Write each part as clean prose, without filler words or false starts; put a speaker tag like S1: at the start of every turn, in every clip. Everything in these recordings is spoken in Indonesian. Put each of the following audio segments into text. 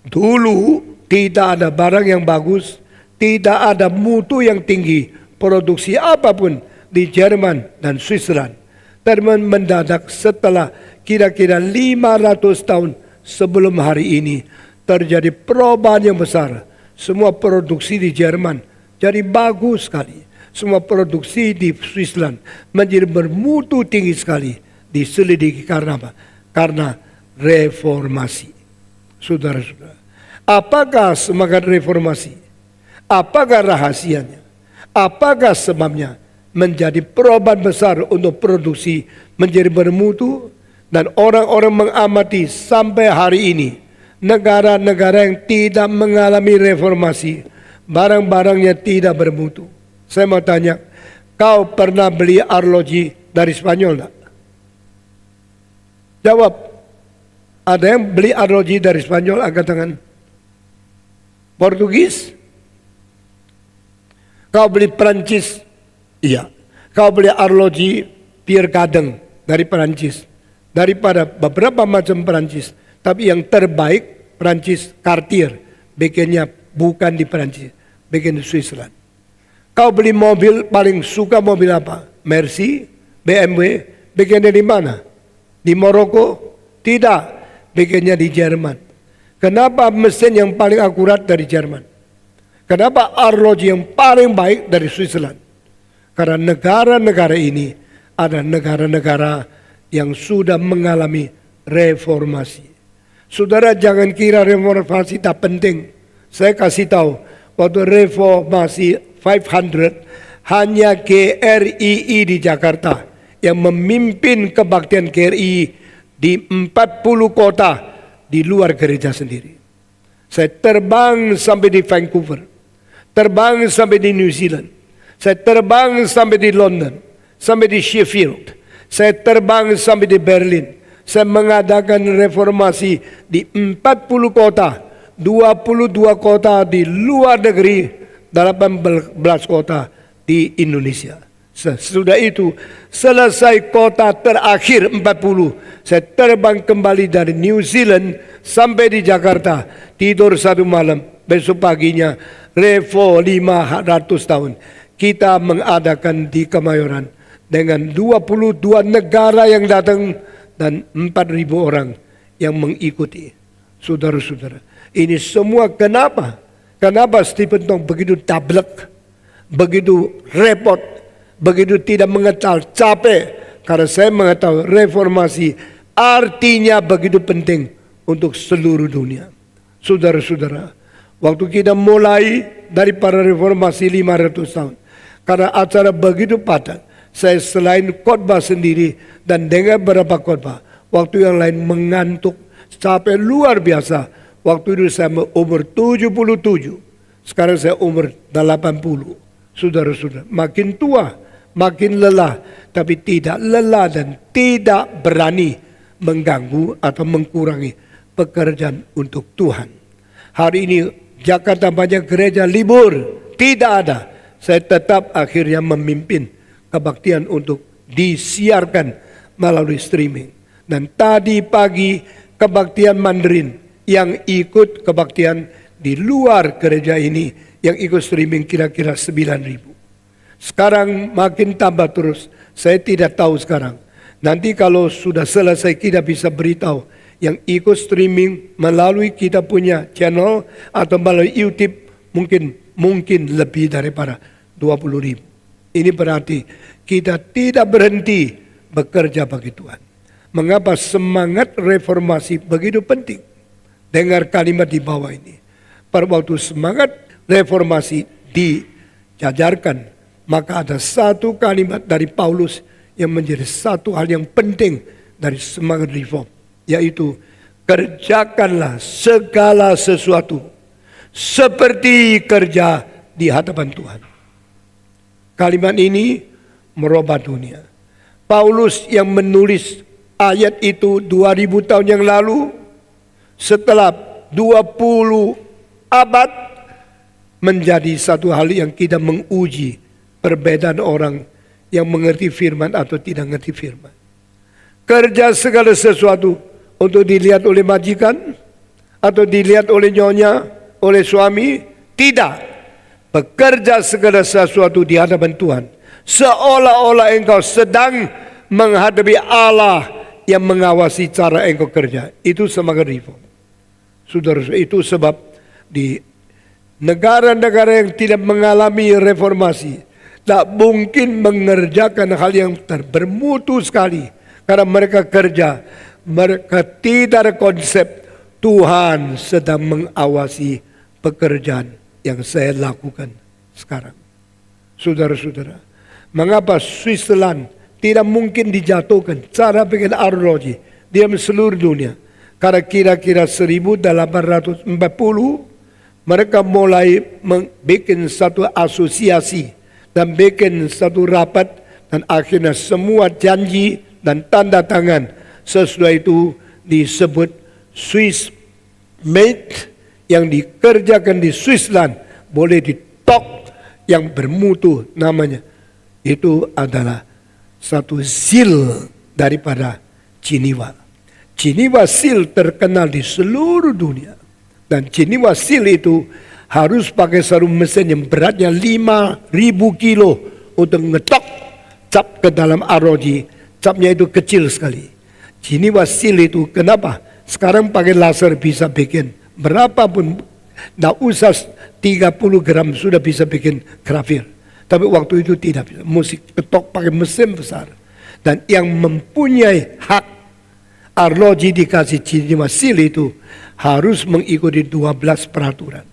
S1: Dulu tidak ada barang yang bagus, tidak ada mutu yang tinggi, produksi apapun di Jerman dan Switzerland. Dan mendadak setelah kira-kira 500 tahun sebelum hari ini terjadi perubahan yang besar. Semua produksi di Jerman jadi bagus sekali. Semua produksi di Switzerland menjadi bermutu tinggi sekali. Diselidiki karena apa? Karena reformasi. Saudara-saudara, apakah semangat reformasi? Apakah rahasianya? Apakah sebabnya menjadi perubahan besar untuk produksi menjadi bermutu? Dan orang-orang mengamati sampai hari ini negara-negara yang tidak mengalami reformasi, barang-barangnya tidak bermutu. Saya mau tanya, kau pernah beli arloji dari Spanyol enggak? Jawab. Ada yang beli arloji dari Spanyol, angkat tangan. Portugis? Kau beli Perancis? Iya. Kau beli arloji Pierre Cardin dari Perancis. Daripada beberapa macam Perancis. Tapi yang terbaik Perancis Cartier. Bikinnya bukan di Perancis, bikin di Switzerland. Kau beli mobil, paling suka mobil apa? Mercy, BMW, bikinnya di mana? Di Maroko? Tidak, bikinnya di Jerman. Kenapa mesin yang paling akurat dari Jerman? Kenapa arloji yang paling baik dari Switzerland? Karena negara-negara ini ada negara-negara yang sudah mengalami reformasi. Saudara jangan kira reformasi tak penting. Saya kasih tahu, waktu reformasi 500 hanya KRII di Jakarta yang memimpin kebaktian KRI di 40 kota di luar gereja sendiri. Saya terbang sampai di Vancouver, terbang sampai di New Zealand, saya terbang sampai di London, sampai di Sheffield, saya terbang sampai di Berlin. Saya mengadakan reformasi di 40 kota, 22 kota di luar negeri, 18 kota di Indonesia. Sesudah itu selesai kota terakhir 40, saya terbang kembali dari New Zealand sampai di Jakarta, tidur satu malam, besok paginya Revo 500 tahun kita mengadakan di Kemayoran dengan 22 negara yang datang dan 4.000 orang yang mengikuti. Saudara-saudara, ini semua kenapa? Kenapa Stephen Tong begitu tablek, begitu repot, begitu tidak mengetahui, capek? Karena saya mengetahui reformasi artinya begitu penting untuk seluruh dunia. Saudara-saudara, waktu kita mulai dari para reformasi 500 tahun, karena acara begitu padat, saya selain khotbah sendiri dan dengar beberapa khotbah, waktu yang lain mengantuk, capek luar biasa. Waktu itu saya umur 77, sekarang saya umur 80. Saudara-saudara, makin tua, makin lelah, tapi tidak lelah dan tidak berani mengganggu atau mengkurangi pekerjaan untuk Tuhan. Hari ini Jakarta banyak gereja libur, tidak ada. Saya tetap akhirnya memimpin kebaktian untuk disiarkan melalui streaming. Dan tadi pagi kebaktian Mandarin yang ikut kebaktian di luar gereja ini, yang ikut streaming kira-kira 9.000. Sekarang makin tambah terus. Saya tidak tahu sekarang. Nanti kalau sudah selesai kita bisa beritahu yang ikut streaming melalui kita punya channel atau melalui YouTube mungkin lebih daripada 20.000. Ini berarti kita tidak berhenti bekerja bagi Tuhan. Mengapa semangat reformasi begitu penting? Dengar kalimat di bawah ini. Pada waktu semangat reformasi dijajarkan, maka ada satu kalimat dari Paulus yang menjadi satu hal yang penting dari semangat reform, yaitu kerjakanlah segala sesuatu seperti kerja di hadapan Tuhan. Kalimat ini merubah dunia. Paulus yang menulis ayat itu 2000 tahun yang lalu, setelah 20 abad, menjadi satu hal yang kita menguji perbedaan orang yang mengerti firman atau tidak mengerti firman. Kerja segala sesuatu untuk dilihat oleh majikan atau dilihat oleh nyonya, oleh suami. Tidak. Bekerja segala sesuatu di hadapan Tuhan. Seolah-olah engkau sedang menghadapi Allah yang mengawasi cara engkau kerja. Itu semangat reform. Saudara, itu sebab di negara-negara yang tidak mengalami reformasi tak mungkin mengerjakan hal yang bermutu sekali. Karena mereka kerja, mereka tidak ada konsep Tuhan sedang mengawasi pekerjaan yang saya lakukan sekarang. Saudara-saudara, mengapa Switzerland tidak mungkin dijatuhkan cara bikin arloji di seluruh dunia? Karena kira-kira 1840 mereka mulai membuat satu asosiasi dan bikin satu rapat, dan akhirnya semua janji dan tanda tangan sesudah itu disebut Swiss Made yang dikerjakan di Switzerland boleh ditok yang bermutu namanya. Itu adalah satu seal daripada Geneva. Geneva Seal terkenal di seluruh dunia. Dan Geneva Seal itu harus pakai satu mesin yang beratnya 5.000 kilo untuk ngetok cap ke dalam arloji. Capnya itu kecil sekali. Geneva Seal itu kenapa? Sekarang pakai laser bisa bikin berapapun. Tidak usah 30 gram sudah bisa bikin grafir. Tapi waktu itu tidak bisa. Mesti ketok pakai mesin besar. Dan yang mempunyai hak arloji dikasih Geneva Seal itu harus mengikuti 12 peraturan.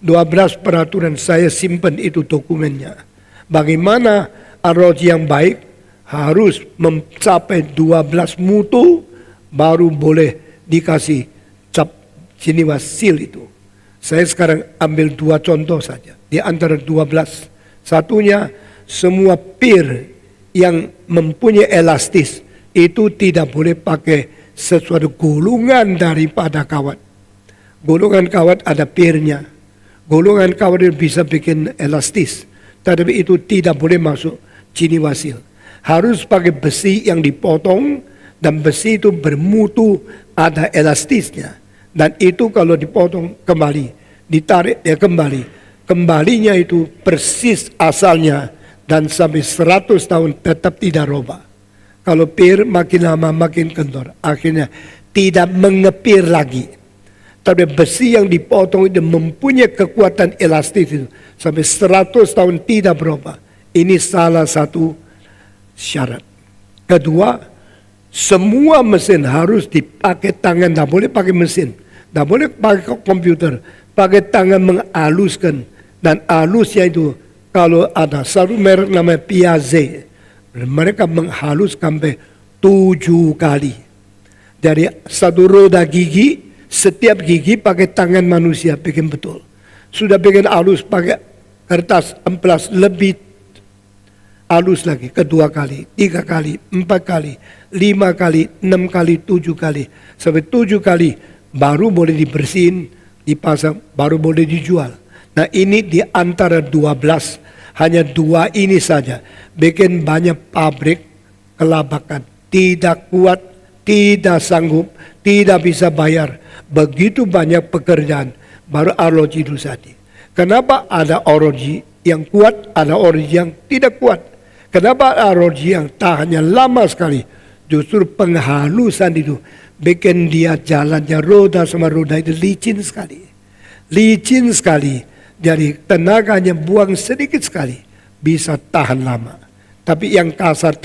S1: 12 peraturan saya simpan itu dokumennya. Bagaimana arloji yang baik harus mencapai 12 mutu baru boleh dikasih cap Geneva Seal itu. Saya sekarang ambil 2 contoh saja. Di antara 12. Satunya, semua pier yang mempunyai elastis itu tidak boleh pakai sesuatu gulungan daripada kawat. Gulungan kawat ada piernya. Gulungan kawat itu bisa bikin elastis. Tetapi itu tidak boleh masuk Geneva Seal. Harus pakai besi yang dipotong dan besi itu bermutu, ada elastisnya. Dan itu kalau dipotong kembali, ditarik ya kembali. Kembalinya itu persis asalnya dan sampai 100 tahun tetap tidak robah. Kalau pier makin lama makin kendor, akhirnya tidak mengepir lagi. Tapi besi yang dipotong itu mempunyai kekuatan elastis itu sampai 100 tahun tidak berubah. Ini salah satu syarat. Kedua, semua mesin harus dipakai tangan, tidak boleh pakai mesin, tidak boleh pakai komputer, pakai tangan menghaluskan. Dan halusnya itu kalau ada satu merek namanya Piaget, mereka menghalus sampai 7 kali. Dari satu roda gigi, setiap gigi pakai tangan manusia bikin betul. Sudah bikin halus pakai kertas amplas lebih halus lagi, kedua kali, 3 kali, 4 kali, 5 kali, 6 kali, 7 kali, sampai 7 kali baru boleh dibersihin, dipasang, baru boleh dijual. Nah ini di antara 12, hanya 2 ini saja. Bikin banyak pabrik kelabakan. Tidak kuat, tidak sanggup, tidak bisa bayar. Begitu banyak pekerjaan, baru arloji itu tadi. Kenapa ada arloji yang kuat, ada arloji yang tidak kuat? Kenapa arloji yang tahannya lama sekali? Justru penghalusan itu bikin dia jalannya roda sama roda itu licin sekali. Licin sekali. Jadi tenaganya buang sedikit sekali, bisa tahan lama. Tapi yang kasar,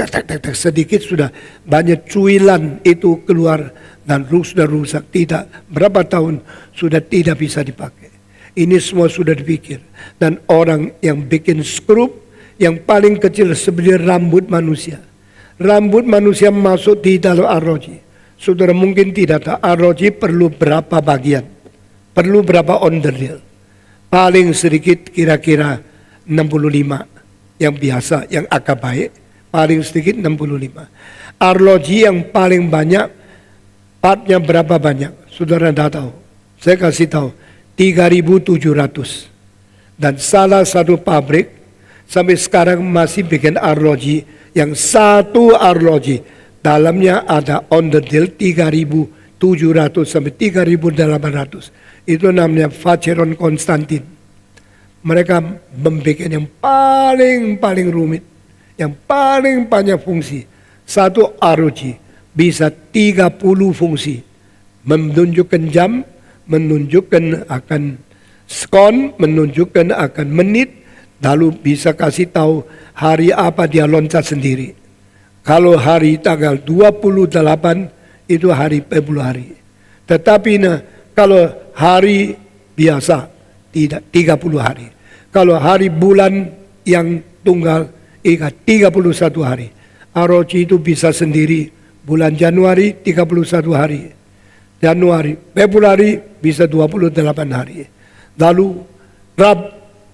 S1: sedikit sudah banyak cuilan itu keluar dan sudah rusak. Tidak, berapa tahun sudah tidak bisa dipakai. Ini semua sudah dipikir. Dan orang yang bikin skrup yang paling kecil seperti rambut manusia. Rambut manusia masuk di dalam arloji. Saudara mungkin tidak tahu arloji perlu berapa bagian, perlu berapa onderdil. Paling sedikit kira-kira 65 yang biasa, yang agak baik, paling sedikit 65. Arloji yang paling banyak, partnya berapa banyak? Saudara tidak tahu. Saya kasih tahu, 3.700. Dan salah satu pabrik sampai sekarang masih bikin arloji yang satu arloji dalamnya ada onderdil 3.700 sampai 3.800. Itu namanya Vacheron Konstantin. Mereka membuat yang paling rumit, yang paling banyak fungsi. Satu ROG bisa 30 fungsi, menunjukkan jam, menunjukkan akan skon, menunjukkan akan menit, lalu bisa kasih tahu hari apa dia loncat sendiri. Kalau hari tanggal 28 itu hari Februari. Tetapi kalau hari biasa tidak 30 hari. Kalau hari bulan yang tunggal ikat 31 hari. ROG itu bisa sendiri bulan Januari 31 hari. Januari, Februari bisa 28 hari. Lalu Rab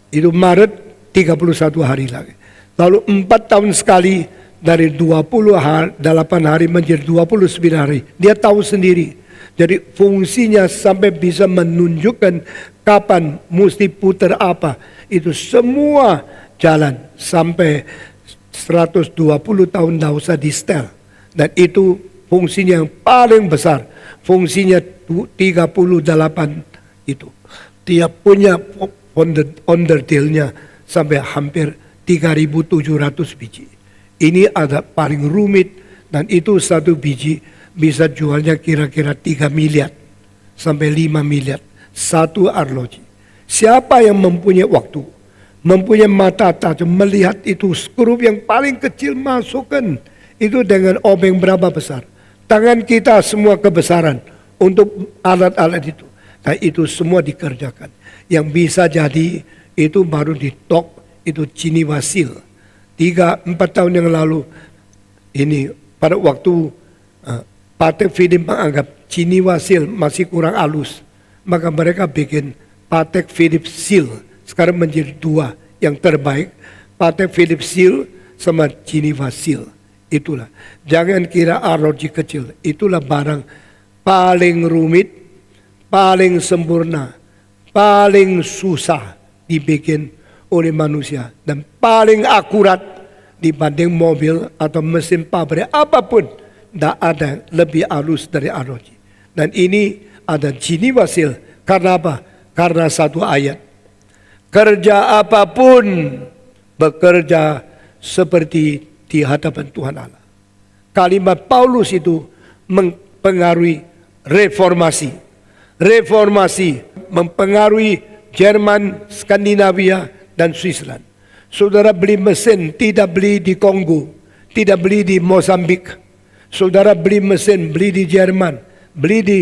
S1: itu Maret 31 hari lagi. Lalu 4 tahun sekali dari 28 hari menjadi 29 hari. Dia tahu sendiri. Jadi fungsinya sampai bisa menunjukkan kapan mesti putar apa. Itu semua jalan sampai 120 tahun tidak usah di setel. Dan itu fungsinya yang paling besar. Fungsinya 38 itu. Dia punya onderdilnya sampai hampir 3.700 biji. Ini ada paling rumit dan itu satu biji bisa jualnya kira-kira 3 miliar sampai 5 miliar. Satu arloji. Siapa yang mempunyai waktu, mempunyai mata tajam melihat itu skrup yang paling kecil masukkan itu dengan obeng berapa besar. Tangan kita semua kebesaran untuk alat-alat itu. Nah itu semua dikerjakan. Yang bisa jadi itu baru ditok itu Ciniwasil. 3-4 tahun yang lalu ini pada waktu Patek Philippe menganggap Ciniwasil masih kurang halus. Maka mereka bikin Patek Philippe Seal. Sekarang menjadi 2 yang terbaik. Patek Philippe Seal sama Ciniwasil. Itulah. Jangan kira ROG kecil. Itulah barang paling rumit, paling sempurna, paling susah dibikin oleh manusia. Dan paling akurat dibanding mobil atau mesin pabrik apapun. Tidak ada lebih halus dari ROG. Dan ini ada Ciniwasil. Karena apa? Karena satu ayat. Kerja apapun bekerja seperti di hadapan Tuhan Allah. Kalimat Paulus itu mempengaruhi reformasi. Reformasi mempengaruhi Jerman, Skandinavia, dan Switzerland. Saudara beli mesin tidak beli di Kongo, tidak beli di Mozambik. Saudara beli mesin, beli di Jerman, beli di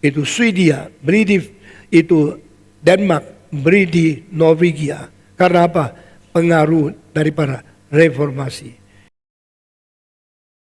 S1: itu Swedia, beli di itu Denmark, beli di Norwegia. Karena apa? Pengaruh daripada reformasi.